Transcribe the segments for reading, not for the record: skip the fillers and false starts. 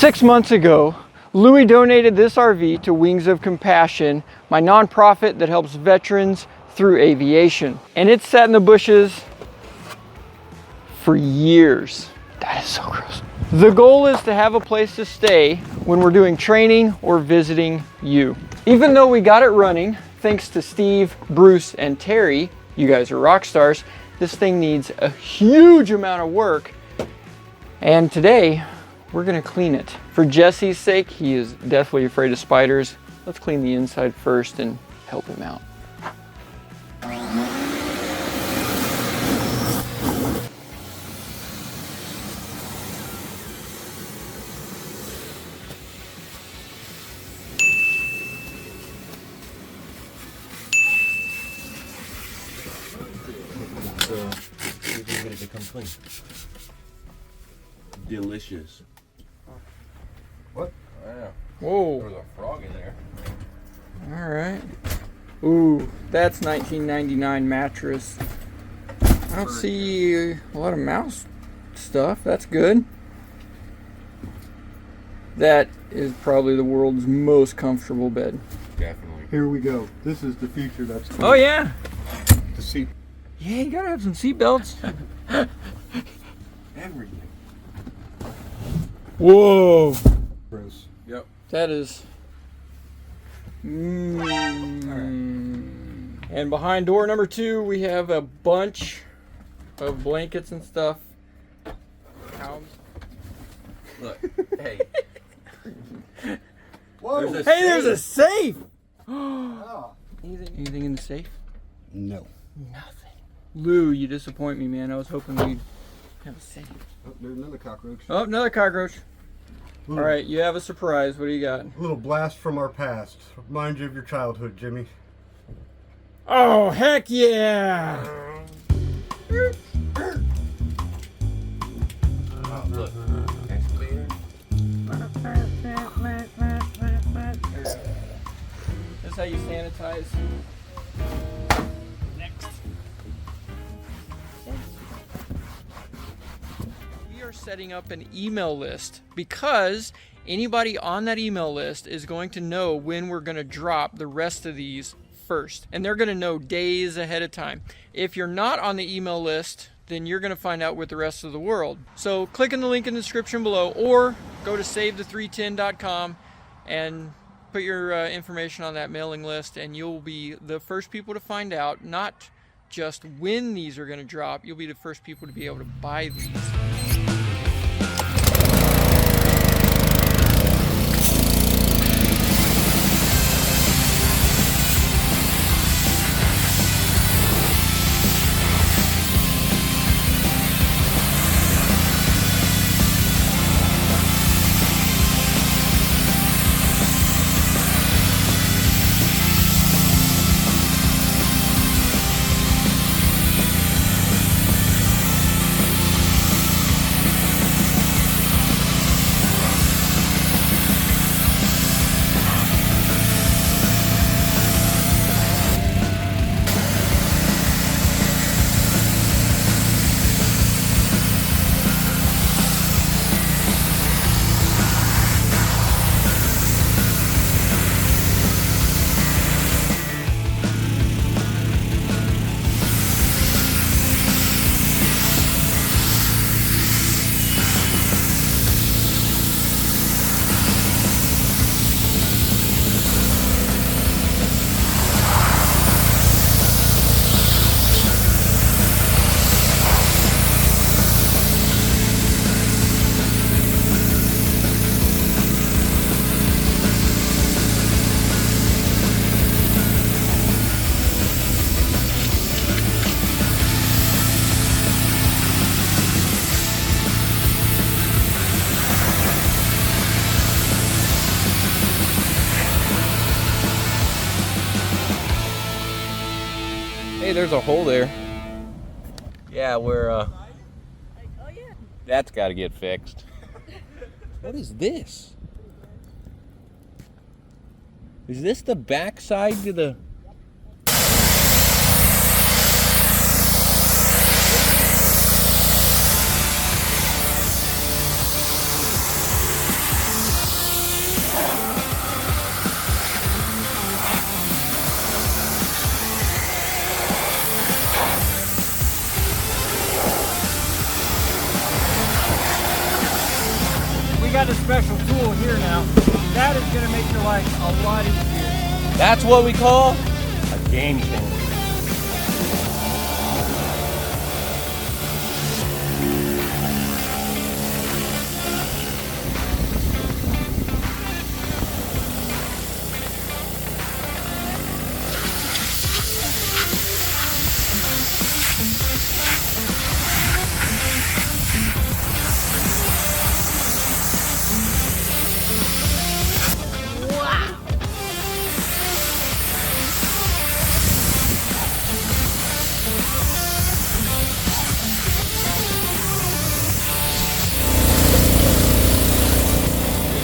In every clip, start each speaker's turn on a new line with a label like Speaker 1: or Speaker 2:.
Speaker 1: 6 months ago, Louis donated this RV to Wings of Compassion, my nonprofit that helps veterans through aviation. And it's sat in the bushes for years. That is so gross. The goal is to have a place to stay when we're doing training or visiting you. Even though we got it running, thanks to Steve, Bruce, and Terry, you guys are rock stars, this thing needs a huge amount of work. And today, we're gonna clean it. For Jesse's sake, he is deathly afraid of spiders. Let's clean the inside first and help him out.
Speaker 2: To come clean. Delicious.
Speaker 3: What?
Speaker 2: Yeah.
Speaker 1: Whoa.
Speaker 2: There was a frog in there.
Speaker 1: All right. Ooh, that's 1999 mattress. I don't see a lot of mouse stuff. That's good. That is probably the world's most comfortable bed.
Speaker 2: Definitely.
Speaker 3: Here we go. This is the future. That's
Speaker 1: Oh yeah.
Speaker 3: the seat.
Speaker 1: Yeah, you gotta have some seat belts.
Speaker 2: Everything.
Speaker 1: Whoa.
Speaker 3: Gross.
Speaker 2: Yep.
Speaker 1: That is. And behind door number 2, we have a bunch of blankets and stuff. Towels.
Speaker 2: Look. Hey.
Speaker 3: Whoa.
Speaker 1: There's a safe.
Speaker 3: Ah.
Speaker 1: Anything in the safe?
Speaker 3: No.
Speaker 1: Nothing. Lou, you disappoint me, man. I was hoping we'd have a safe.
Speaker 3: Oh, there's another cockroach.
Speaker 1: Oh, another cockroach. All right, you have a surprise. What do you got?
Speaker 3: A little blast from our past. Remind you of your childhood, Jimmy.
Speaker 1: Oh, heck yeah!
Speaker 2: Oh, look. Excavator.
Speaker 1: This is how you sanitize. Next. We are setting up an email list because anybody on that email list is going to know when we're going to drop the rest of these first. And they're going to know days ahead of time. If you're not on the email list, then you're going to find out with the rest of the world. So click on the link in the description below or go to savethe310.com and put your information on that mailing list, and you'll be the first people to find out, not just when these are going to drop, you'll be the first people to be able to buy these. Hey, there's a hole there.
Speaker 2: Yeah, we're that's got to get fixed. What is this? Is this the backside to the...
Speaker 1: got a special tool here now. That is gonna make your life a lot easier.
Speaker 2: That's what we call a game changer.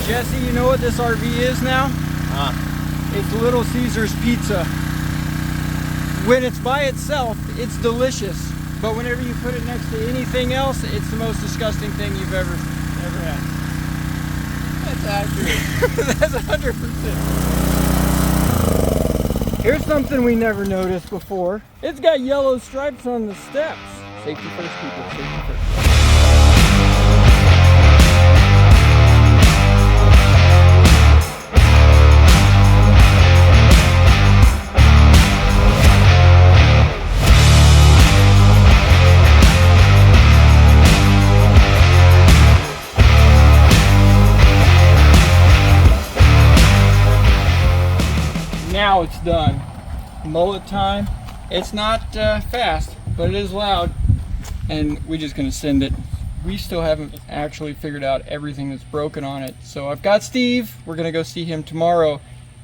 Speaker 1: Jesse, you know what this RV is now? It's Little Caesar's Pizza. When it's by itself, it's delicious. But whenever you put it next to anything else, it's the most disgusting thing you've ever had.
Speaker 2: That's accurate.
Speaker 1: That's 100%. Here's something we never noticed before. It's got yellow stripes on the steps. Safety first, people. Safety first. Now it's done. Mullet time. It's not fast, but it is loud, and we're just gonna send it. We still haven't actually figured out everything that's broken on it. So I've got Steve. We're gonna go see him tomorrow.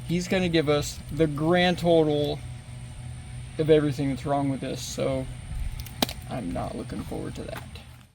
Speaker 1: He's gonna give us the grand total of everything that's wrong with this. So I'm not looking forward to that.